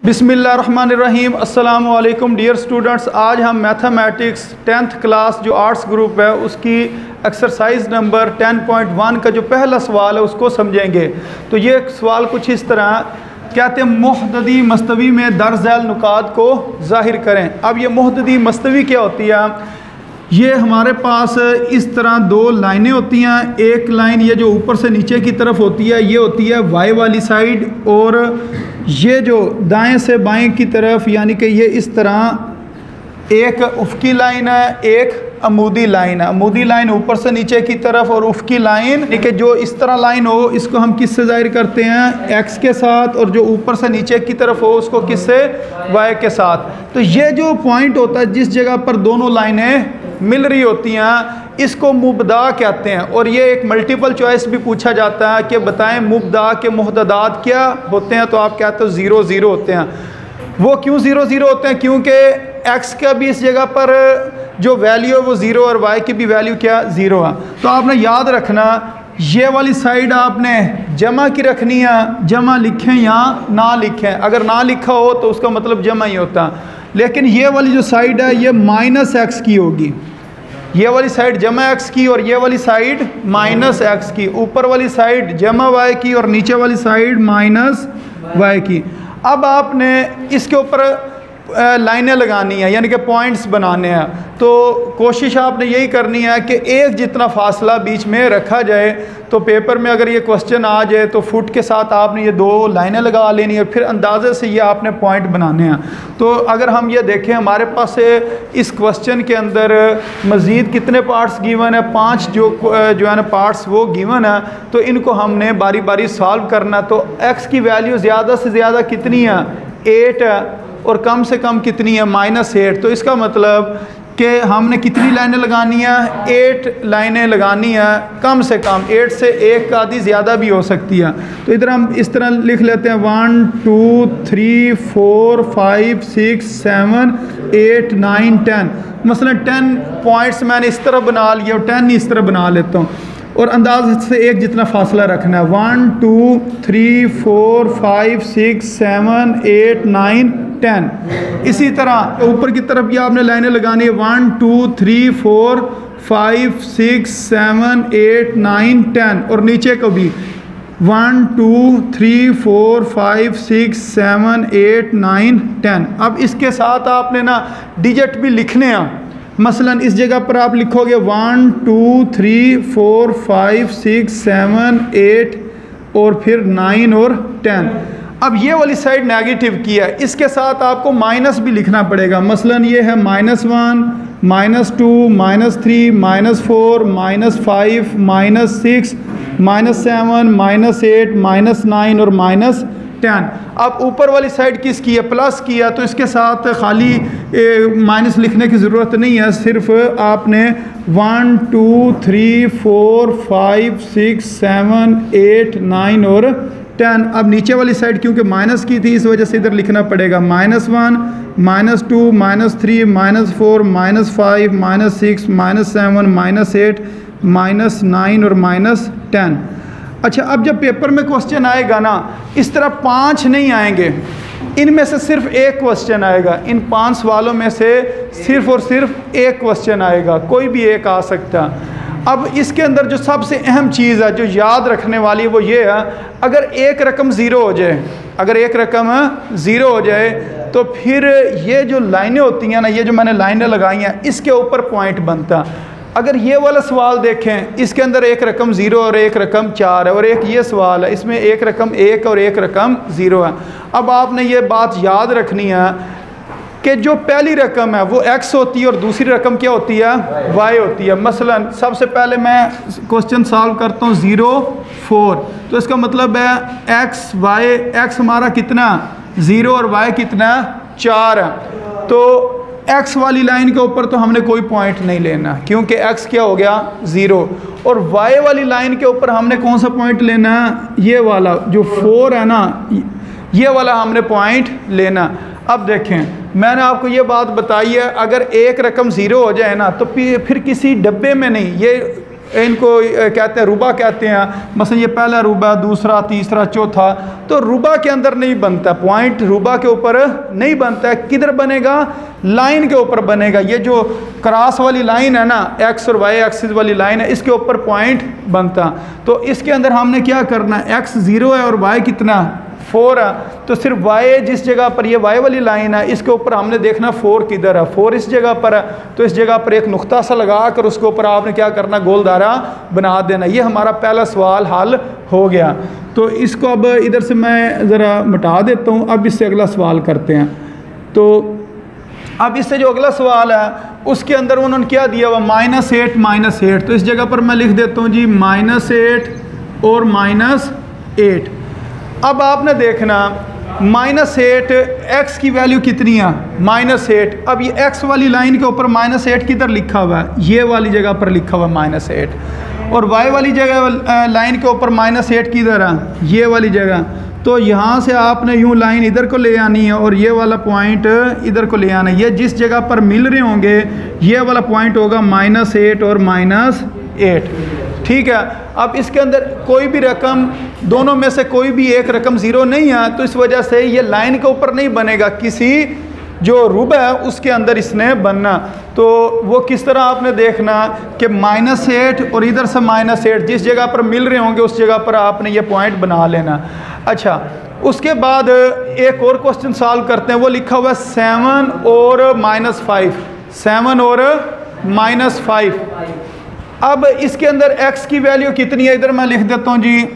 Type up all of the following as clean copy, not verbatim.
बिस्मिल्लाहिर्रहमानिर्रहीम। अस्सलामु अलैकुम डियर स्टूडेंट्स। आज हम मैथमेटिक्स 10th क्लास जो आर्ट्स ग्रुप है उसकी एक्सरसाइज नंबर 10.1 का जो पहला सवाल है उसको समझेंगे। तो ये सवाल कुछ इस तरह कहते हैं, मुहद्ददी मस्तवी में दर्ज झैल नुकात को ज़ाहिर करें। अब ये मुहद्ददी मस्तवी क्या होती है? ये हमारे पास इस तरह दो लाइनें होती हैं। एक लाइन ये जो ऊपर से नीचे की तरफ होती है ये होती है वाई वाली साइड, और ये जो दाएं से बाएं की तरफ यानी कि ये इस तरह एक उफ़क़ी लाइन है, एक अमूदी लाइन है। अमूदी लाइन ऊपर से नीचे की तरफ और उफ़क़ी लाइन यानी कि जो इस तरह लाइन हो इसको हम किससे ज़ाहिर करते हैं? एक्स के साथ, और जो ऊपर से नीचे की तरफ हो उसको किससे? वाई के साथ। तो ये जो पॉइंट होता है जिस जगह पर दोनों लाइनें मिल रही होती हैं इसको मुब्दा कहते हैं। और ये एक मल्टीपल चॉइस भी पूछा जाता है कि बताएं मुब्दा के मुहद्ददात क्या होते हैं, तो आप कहते हो 0 0 होते हैं। वो क्यों 0 0 होते हैं? क्योंकि एक्स का भी इस जगह पर जो वैल्यू है वो 0 और वाई की भी वैल्यू क्या? 0 है। तो आपने याद रखना ये वाली साइड आपने जमा की रखनी है, जमा लिखें या ना लिखें। अगर ना लिखा हो तो उसका मतलब जमा ही होता है। लेकिन ये वाली जो साइड है ये माइनस एक्स की होगी। ये वाली साइड जमा एक्स की और ये वाली साइड माइनस एक्स की। ऊपर वाली साइड जमा वाई की और नीचे वाली साइड माइनस वाई की। अब आपने इसके ऊपर लाइनें लगानी है यानी कि पॉइंट्स बनाने हैं। तो कोशिश आपने यही करनी है कि एक जितना फासला बीच में रखा जाए। तो पेपर में अगर ये क्वेश्चन आ जाए तो फुट के साथ आपने ये दो लाइनें लगा लेनी है, फिर अंदाजे से ये आपने पॉइंट बनाने हैं। तो अगर हम ये देखें हमारे पास इस क्वेश्चन के अंदर मज़ीद कितने पार्ट्स गिवन है? 5 जो है ना पार्ट्स वो गिवन है। तो इनको हमने बारी बारी सॉल्व करना। तो एक्स की वैल्यू ज़्यादा से ज़्यादा कितनी है? 8 है, और कम से कम कितनी है? -8। तो इसका मतलब कि हमने कितनी लाइनें लगानी है? 8 लाइनें लगानी है कम से कम। 8 से एक आधी ज़्यादा भी हो सकती है। तो इधर हम इस तरह लिख लेते हैं 1 2 3 4 5 6 7 8 9 10। मसलन 10 पॉइंट्स मैंने इस तरह बना लिया और 10 इस तरह बना लेता हूँ। और अंदाज से एक जितना फासला रखना है 1 2 3 4 5 6 7 8 9 10। इसी तरह ऊपर की तरफ भी आपने लाइनें लगानी है 1 2 3 4 5 6 7 8 9 10। और नीचे को भी 1 2 3 4 5 6 7 8 9 10। अब इसके साथ आपने ना डिजिट भी लिखने हैं। मसलन इस जगह पर आप लिखोगे 1 2 3 4 5 6 7 8 और फिर 9 और 10। अब ये वाली साइड नेगेटिव की है, इसके साथ आपको माइनस भी लिखना पड़ेगा। मसलन ये है -1 -2 -3 -4 -5 -6 -7 -8 -9 और -10। अब ऊपर वाली साइड किसकी है? प्लस की है। तो इसके साथ खाली माइनस लिखने की ज़रूरत नहीं है, सिर्फ आपने 1 2 3 4 5 6 7 8 9 और 10। अब नीचे वाली साइड क्योंकि माइनस की थी इस वजह से इधर लिखना पड़ेगा -1 -2 -3 -4 -5 -6 -7 -8 -9 और -10। अच्छा, अब जब पेपर में क्वेश्चन आएगा ना इस तरह 5 नहीं आएंगे, इनमें से सिर्फ एक क्वेश्चन आएगा। इन 5 सवालों में से सिर्फ और सिर्फ एक क्वेश्चन आएगा, कोई भी एक आ सकता। अब इसके अंदर जो सबसे अहम चीज़ है जो याद रखने वाली है वो ये है, अगर एक रकम 0 हो जाए, अगर एक रकम 0 हो जाए तो फिर ये जो लाइनें होती हैं ना, ये जो मैंने लाइनें लगाई हैं इसके ऊपर पॉइंट बनता। अगर ये वाला सवाल देखें इसके अंदर एक रकम 0 और एक रकम 4 है, और एक ये सवाल है इसमें एक रकम 1 और एक रकम 0 है। अब आपने ये बात याद रखनी है कि जो पहली रकम है वो x होती है और दूसरी रकम क्या होती है? y होती है। मसलन सबसे पहले मैं क्वेश्चन सॉल्व करता हूँ 0 4। तो इसका मतलब है x हमारा कितना? 0 और y कितना? 4 है। तो x वाली लाइन के ऊपर तो हमने कोई पॉइंट नहीं लेना क्योंकि x क्या हो गया? 0। और y वाली लाइन के ऊपर हमने कौन सा पॉइंट लेना है? ये वाला जो 4 है ना, ये वाला हमने पॉइंट लेना। अब देखें मैंने आपको ये बात बताई है, अगर एक रकम 0 हो जाए ना तो फिर किसी डब्बे में नहीं, ये इनको कहते हैं रुबा कहते हैं। मसलन ये पहला रुबा, दूसरा, तीसरा, चौथा, तो रुबा के अंदर नहीं बनता, पॉइंट रुबा के ऊपर नहीं बनता है। किधर बनेगा? लाइन के ऊपर बनेगा। ये जो क्रॉस वाली लाइन है ना, एक्स और वाई एक्सिस वाली लाइन है, इसके ऊपर पॉइंट बनता। तो इसके अंदर हमने क्या करना है, एक्स 0 है और वाई कितना 4 है, तो सिर्फ y जिस जगह पर ये y वाली लाइन है इसके ऊपर हमने देखना 4 किधर है। 4 इस जगह पर है, तो इस जगह पर एक नुक्ता सा लगा कर उसके ऊपर आपने क्या करना, गोल दायरा बना देना। ये हमारा पहला सवाल हल हो गया। तो इसको अब इधर से मैं ज़रा मिटा देता हूँ। अब इससे अगला सवाल करते हैं। तो अब इससे जो अगला सवाल है उसके अंदर उन्होंने क्या दिया हुआ, -8 -8। तो इस जगह पर मैं लिख देता हूँ जी -8 और -8। अब आपने देखना -8 x की वैल्यू कितनी है, -8। अब ये x वाली लाइन के ऊपर -8 किधर लिखा हुआ है, ये वाली जगह पर लिखा हुआ है -8। और y वाली जगह लाइन के ऊपर -8 किधर है, ये वाली जगह। तो यहाँ से आपने यूँ लाइन इधर को ले आनी है और ये वाला पॉइंट इधर को ले आना है। ये जिस जगह पर मिल रहे होंगे ये वाला पॉइंट होगा -8 और -8। ठीक है। अब इसके अंदर कोई भी रकम, दोनों में से कोई भी एक रकम 0 नहीं है, तो इस वजह से ये लाइन के ऊपर नहीं बनेगा, किसी जो रुबा है उसके अंदर इसने बनना। तो वो किस तरह आपने देखना कि -8 और इधर से -8 जिस जगह पर मिल रहे होंगे उस जगह पर आपने ये पॉइंट बना लेना। अच्छा, उसके बाद एक और क्वेश्चन सॉल्व करते हैं। वो लिखा हुआ है 7 और -5, 7 और -5। अब इसके अंदर x की वैल्यू कितनी है, इधर मैं लिख देता हूँ जी,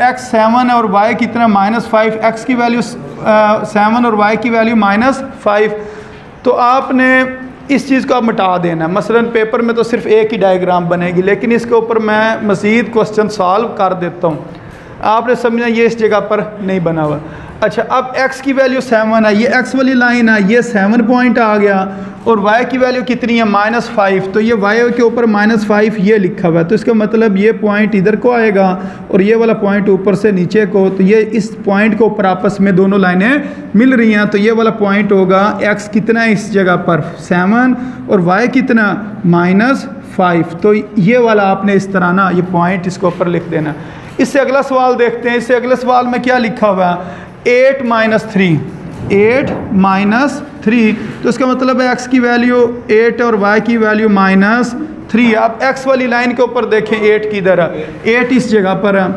x 7 है और y कितना -5। x की वैल्यू 7 और y की वैल्यू -5। तो आपने इस चीज़ को आप मिटा देना। मसलन पेपर में तो सिर्फ एक ही डायग्राम बनेगी, लेकिन इसके ऊपर मैं मज़ीद क्वेश्चन सॉल्व कर देता हूँ। आपने समझना ये इस जगह पर नहीं बना हुआ। अच्छा, अब x की वैल्यू 7 है, ये x वाली लाइन है, ये 7 पॉइंट आ गया। और y की वैल्यू कितनी है, -5। तो ये y के ऊपर -5 ये लिखा हुआ है, तो इसका मतलब ये पॉइंट इधर को आएगा और ये वाला पॉइंट ऊपर से नीचे को। तो ये इस पॉइंट के ऊपर आपस में दोनों लाइनें मिल रही हैं, तो ये वाला पॉइंट होगा x कितना है इस जगह पर 7 और y कितना -5। तो ये वाला आपने इस तरह ना ये पॉइंट इसके ऊपर लिख देना। इससे अगला सवाल देखते हैं। इससे अगले सवाल में क्या लिखा हुआ है, 8 -3। तो इसका मतलब है x की वैल्यू 8 और y की वैल्यू -3। आप x वाली लाइन के ऊपर देखें 8 किधर है, 8 इस जगह पर है।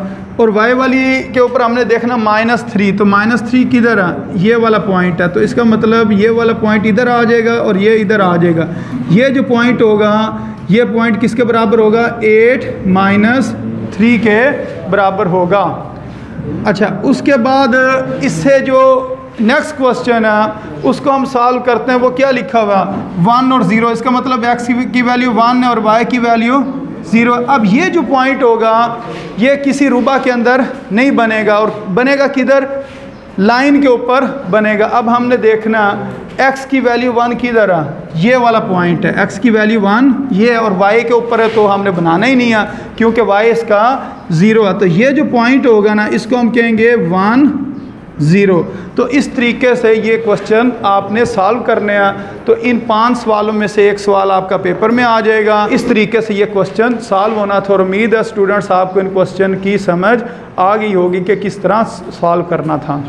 और y वाली के ऊपर हमने देखना -3, तो -3 किधर है, ये वाला पॉइंट है। तो इसका मतलब ये वाला पॉइंट इधर आ जाएगा और ये इधर आ जाएगा। ये जो पॉइंट होगा ये पॉइंट किसके बराबर होगा, 8 -3 के बराबर होगा। अच्छा, उसके बाद इससे जो नेक्स्ट क्वेश्चन है उसको हम सॉल्व करते हैं। वो क्या लिखा हुआ, 1 और 0। इसका मतलब x की वैल्यू 1 है और y की वैल्यू 0। अब ये जो पॉइंट होगा ये किसी रुबा के अंदर नहीं बनेगा, और बनेगा किधर, लाइन के ऊपर बनेगा। अब हमने देखना x की वैल्यू 1 किधर है, ये वाला पॉइंट है, x की वैल्यू 1 ये है, और y के ऊपर है तो हमने बनाना ही नहीं है क्योंकि y इसका 0 है। तो ये जो पॉइंट होगा ना इसको हम कहेंगे 1 0। तो इस तरीके से ये क्वेश्चन आपने सॉल्व करने हैं। तो इन 5 सवालों में से एक सवाल आपका पेपर में आ जाएगा। इस तरीके से ये क्वेश्चन सॉल्व होना था, और उम्मीद है स्टूडेंट्स आपको इन क्वेश्चन की समझ आ गई होगी कि किस तरह सॉल्व करना था।